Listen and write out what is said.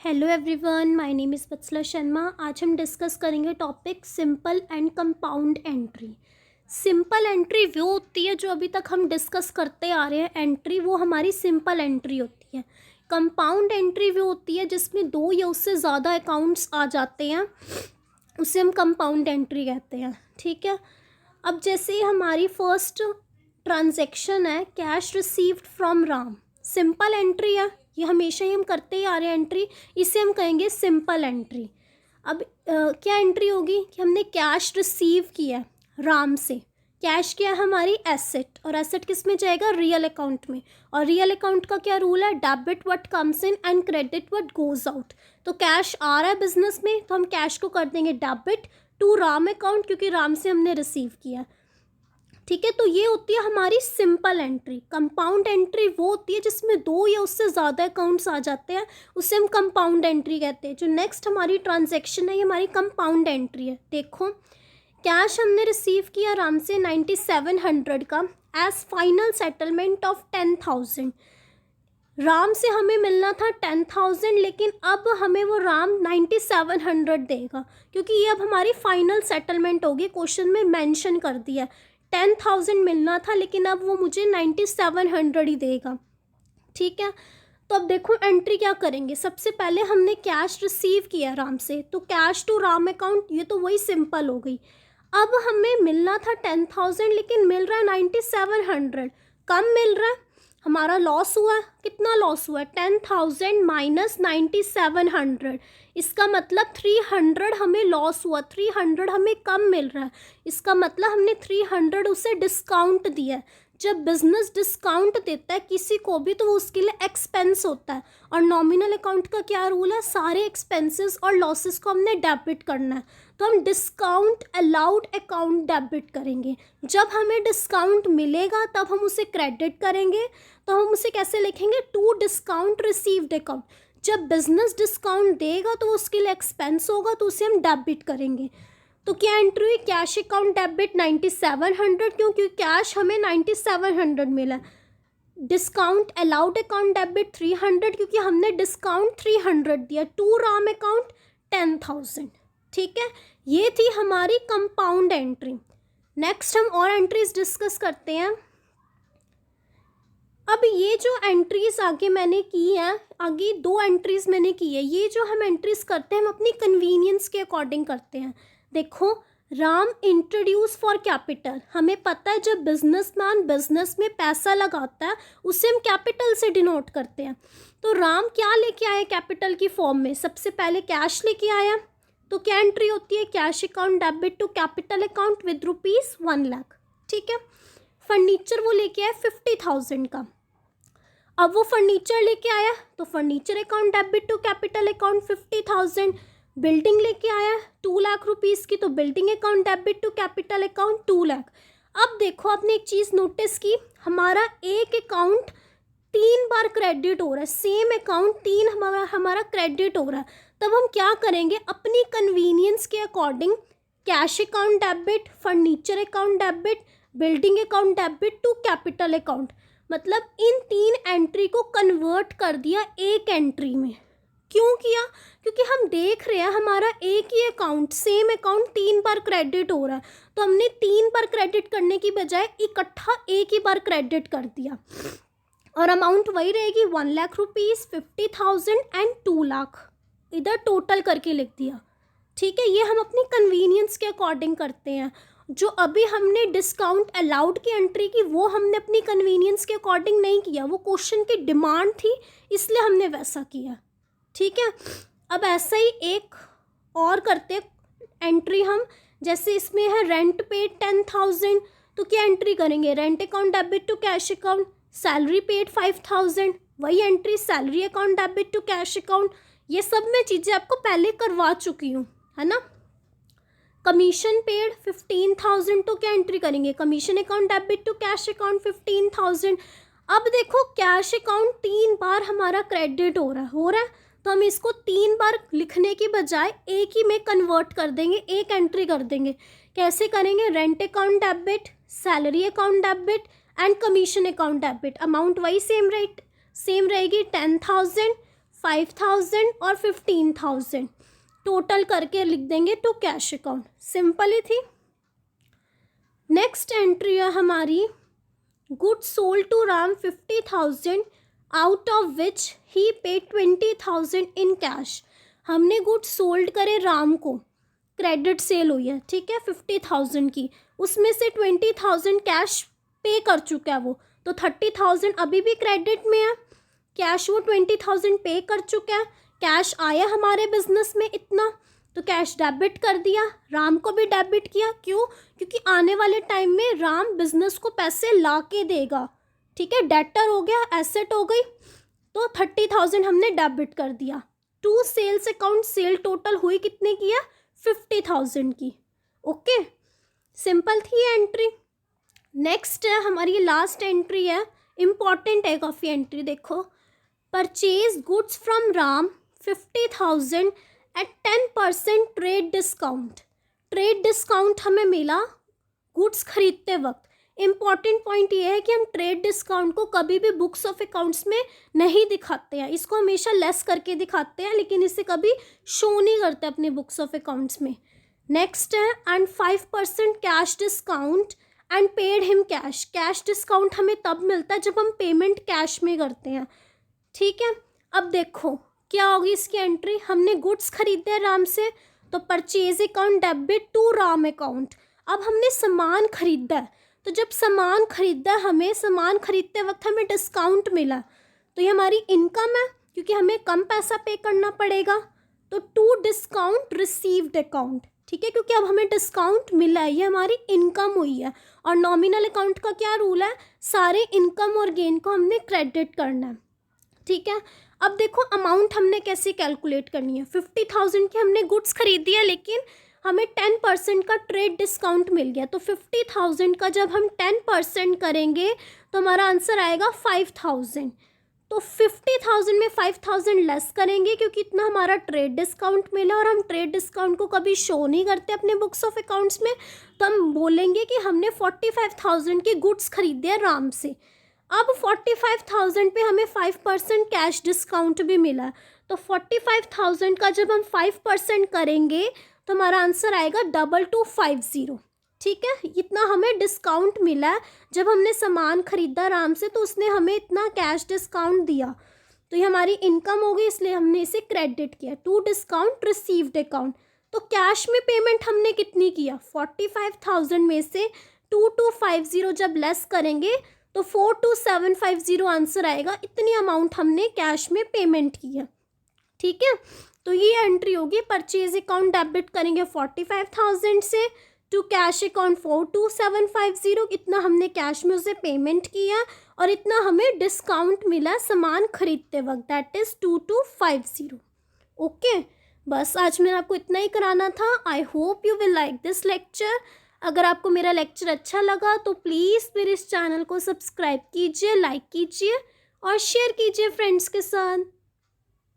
Hello everyone, my name is Vatsala Sharma. आज हम discuss करेंगे topic simple and compound entry. Simple entry वो होती है जो अभी तक हम डिस्कस करते आ रहे हैं एंट्री, वो हमारी सिंपल एंट्री होती है। कंपाउंड एंट्री वो होती है जिसमें दो या उससे ज़्यादा अकाउंट्स आ जाते हैं, उसे हम कंपाउंड एंट्री कहते हैं। ठीक है, अब जैसे हमारी फर्स्ट ट्रांजैक्शन है cash received from Ram, simple entry है, ये हमेशा ही हम करते ही आ रहे हैं एंट्री, इसे हम कहेंगे सिंपल एंट्री। अब क्या एंट्री होगी कि हमने कैश रिसीव किया राम से। कैश क्या है हमारी एसेट, और एसेट किस में जाएगा, रियल अकाउंट में। और रियल अकाउंट का क्या रूल है, debit what comes in and credit what goes out. तो कैश आ रहा है बिजनेस में तो हम कैश को कर देंगे डेबिट टू राम अकाउंट, क्योंकि राम से हमने रिसीव किया। ठीक है, तो ये होती है हमारी सिंपल एंट्री। कंपाउंड एंट्री वो होती है जिसमें दो या उससे ज़्यादा अकाउंट्स आ जाते हैं, उसे हम कंपाउंड एंट्री कहते हैं। जो नेक्स्ट हमारी ट्रांजैक्शन है ये हमारी कंपाउंड एंट्री है। देखो, कैश हमने रिसीव किया राम से 9700 का as final settlement of 10,000। Ram से हमें मिलना था 10,000, लेकिन अब हमें वो राम 9700 देगा, क्योंकि ये अब हमारी फाइनल सेटलमेंट होगी। क्वेश्चन में मेंशन कर दिया 10,000 मिलना था, लेकिन अब वो मुझे 9700 ही देगा। ठीक है, तो अब देखो एंट्री क्या करेंगे। सबसे पहले हमने कैश रिसीव किया राम से, तो कैश टू राम अकाउंट, ये तो वही सिंपल हो गई। अब हमें मिलना था 10,000, लेकिन मिल रहा है 9700, कम मिल रहा है, हमारा लॉस हुआ है। कितना लॉस हुआ है, 10,000 माइनस 9700। इसका मतलब 300 हमें लॉस हुआ, 300 हमें कम मिल रहा है। इसका मतलब हमने 300 उसे डिस्काउंट दिया है। जब बिजनेस डिस्काउंट देता है किसी को भी तो वो उसके लिए एक्सपेंस होता है। और नॉमिनल अकाउंट का क्या रूल है, सारे एक्सपेंसेस और लॉसेस को हमने डेबिट करना है, तो हम डिस्काउंट अलाउड अकाउंट डेबिट करेंगे। जब हमें डिस्काउंट मिलेगा तब हम उसे क्रेडिट करेंगे, तो हम उसे कैसे लिखेंगे, टू डिस्काउंट रिसीव्ड अकाउंट। जब बिजनेस डिस्काउंट देगा तो उसके लिए एक्सपेंस होगा, तो उसे हम डेबिट करेंगे। तो क्या एंट्री हुई, कैश अकाउंट डेबिट 9700, क्योंकि कैश हमें 9700 मिला। डिस्काउंट अलाउड अकाउंट डेबिट 300, क्योंकि हमने डिस्काउंट 300 दिया। To Ram account 10,000। ठीक है, ये थी हमारी कंपाउंड एंट्री। नेक्स्ट हम और एंट्रीज डिस्कस करते हैं। अब ये जो एंट्रीज आगे मैंने की हैं, आगे दो एंट्रीज मैंने की है, ये जो हम एंट्रीज करते हैं हम अपनी कन्वीनियंस के अकॉर्डिंग करते हैं। देखो, राम इंट्रोड्यूस फॉर कैपिटल, हमें पता है जब बिजनेसमैन बिजनेस में पैसा लगाता है उसे हम कैपिटल से डिनोट करते हैं। तो राम क्या लेके आए कैपिटल की फॉर्म में, सबसे पहले कैश लेके आया। तो क्या एंट्री होती है, cash account debit to capital account with ₹1 lakh. ठीक है, फर्नीचर वो लेके आए 50,000 का। अब वो फर्नीचर लेके आया तो furniture account debit to capital account 50,000। Building लेके आया 2 लाख रुपीस की, तो building account debit to capital account 2 lakh. अब देखो, आपने एक चीज़ नोटिस की, हमारा एक अकाउंट 3 बार क्रेडिट हो रहा है, सेम अकाउंट 3 हमारा क्रेडिट हो रहा है। तब हम क्या करेंगे, अपनी कन्वीनियंस के according cash account debit, furniture account debit, building account debit to capital account, मतलब इन 3 एंट्री को कन्वर्ट कर दिया एक एंट्री में। क्यों किया, क्योंकि हम देख रहे हैं हमारा एक ही अकाउंट, सेम अकाउंट 3 बार क्रेडिट हो रहा है, तो हमने 3 बार क्रेडिट करने की बजाय इकट्ठा एक ही बार क्रेडिट कर दिया। और अमाउंट वही रहेगी 1 लाख रुपीज़, 50,000 एंड 2 लाख, इधर टोटल करके लिख दिया। ठीक है, ये हम अपनी कन्वीनियंस के अकॉर्डिंग करते हैं। जो अभी हमने डिस्काउंट अलाउड की एंट्री की वो हमने अपनी कन्वीनियंस के अकॉर्डिंग नहीं किया, वो क्वेश्चन की डिमांड थी इसलिए हमने वैसा किया। ठीक है, अब ऐसा ही एक और करते एंट्री हम, जैसे इसमें है रेंट पेड 10,000, तो क्या एंट्री करेंगे, rent account debit to cash account. Salary paid 5,000, वही entry salary account debit to cash account. ये सब मैं चीज़ें आपको पहले करवा चुकी हूँ, है ना। कमीशन पेड 15,000, तो क्या एंट्री करेंगे, commission account debit to cash account 15,000। अब देखो, कैश अकाउंट 3 बार हमारा क्रेडिट हो रहा है, तो हम इसको 3 बार लिखने की बजाय एक ही में कन्वर्ट कर देंगे, एक एंट्री कर देंगे। कैसे करेंगे, rent account debit, salary account debit and commission account debit. Amount वही सेम रहेगी 10,000, 5,000 और 15,000 टोटल करके लिख देंगे टू कैश अकाउंट। सिंपल ही थी। नेक्स्ट एंट्री है हमारी, goods sold to Ram 50,000 out of which he paid 20,000 in cash. हमने गुड्स सोल्ड करे राम को, क्रेडिट सेल हुई है, ठीक है, 50,000 की, उसमें से 20,000 कैश पे कर चुका है वो, तो 30,000 अभी भी क्रेडिट में है, कैश वो 20,000 पे कर चुका है, कैश आया हमारे बिजनेस में इतना, तो कैश डेबिट कर दिया, राम को भी डेबिट किया। क्यों? क्योंकि आने वाले टाइम में राम बिजनेस को पैसे ला के देगा, ठीक है, डेटर हो गया, एसेट हो गई, तो 30,000 हमने डेबिट कर दिया। To sales account, sale total हुई कितने की है? 50,000 की। ओके, सिंपल थी एंट्री। नेक्स्ट है हमारी लास्ट एंट्री है, इम्पॉर्टेंट है काफ़ी एंट्री, देखो, purchase goods from Ram 50,000 at 10% trade discount. Trade discount हमें मिला गुड्स खरीदते वक्त। इम्पॉर्टेंट पॉइंट ये है कि हम ट्रेड डिस्काउंट को कभी भी बुक्स ऑफ अकाउंट्स में नहीं दिखाते हैं, इसको हमेशा लेस करके दिखाते हैं, लेकिन इसे कभी शो नहीं करते अपने बुक्स ऑफ अकाउंट्स में। नेक्स्ट है and 5% cash discount and paid him cash. Cash discount हमें तब मिलता है जब हम पेमेंट कैश में करते हैं, ठीक है। अब देखो क्या होगी इसकी एंट्री, हमने गुड्स खरीदे राम से, तो purchase account debit to Ram account. अब हमने सामान खरीदा है, तो जब सामान खरीदा हमें, सामान खरीदते वक्त हमें डिस्काउंट मिला, तो ये हमारी इनकम है क्योंकि हमें कम पैसा पे करना पड़ेगा, तो टू डिस्काउंट रिसीव्ड अकाउंट, ठीक है, क्योंकि अब हमें डिस्काउंट मिला है, ये हमारी इनकम हुई है। और नॉमिनल अकाउंट का क्या रूल है, सारे इनकम और गेन को हमने क्रेडिट करना है, ठीक है। अब देखो अमाउंट हमने कैसे कैलकुलेट करनी है, 50,000 की हमने गुड्स खरीदी है, लेकिन हमें 10% का ट्रेड डिस्काउंट मिल गया, तो 50,000 का जब हम 10% करेंगे तो हमारा आंसर आएगा 5,000। तो 50,000 में 5,000 लेस करेंगे क्योंकि इतना हमारा ट्रेड डिस्काउंट मिला, और हम ट्रेड डिस्काउंट को कभी शो नहीं करते अपने बुक्स ऑफ अकाउंट्स में, तो हम बोलेंगे कि हमने 45,000 की गुड्स खरीदे हैं राम से। अब 45,000 पे हमें 5% कैश डिस्काउंट भी मिला, तो 45,000 का जब हम 5% करेंगे तो हमारा आंसर आएगा 2250, ठीक है। इतना हमें डिस्काउंट मिला है, जब हमने सामान खरीदा राम से तो उसने हमें इतना कैश डिस्काउंट दिया, तो ये हमारी इनकम हो गई, इसलिए हमने इसे क्रेडिट किया, टू डिस्काउंट रिसीव्ड अकाउंट। तो कैश में पेमेंट हमने कितनी किया, 45,000 में से 2250 जब लेस करेंगे तो 42750 आंसर आएगा, इतनी अमाउंट हमने कैश में पेमेंट की है, ठीक है। तो ये एंट्री होगी, परचेज अकाउंट डेबिट करेंगे 45,000 से, टू कैश अकाउंट 42750, इतना हमने कैश में उसे पेमेंट किया और इतना हमें डिस्काउंट मिला सामान खरीदते वक्त, दैट इज़ 2250। ओके, बस आज मैंने आपको इतना ही कराना था। I hope you will like this lecture. अगर आपको मेरा लेक्चर अच्छा लगा तो प्लीज़ मेरे इस चैनल को सब्सक्राइब कीजिए, लाइक कीजिए और शेयर कीजिए फ्रेंड्स के साथ।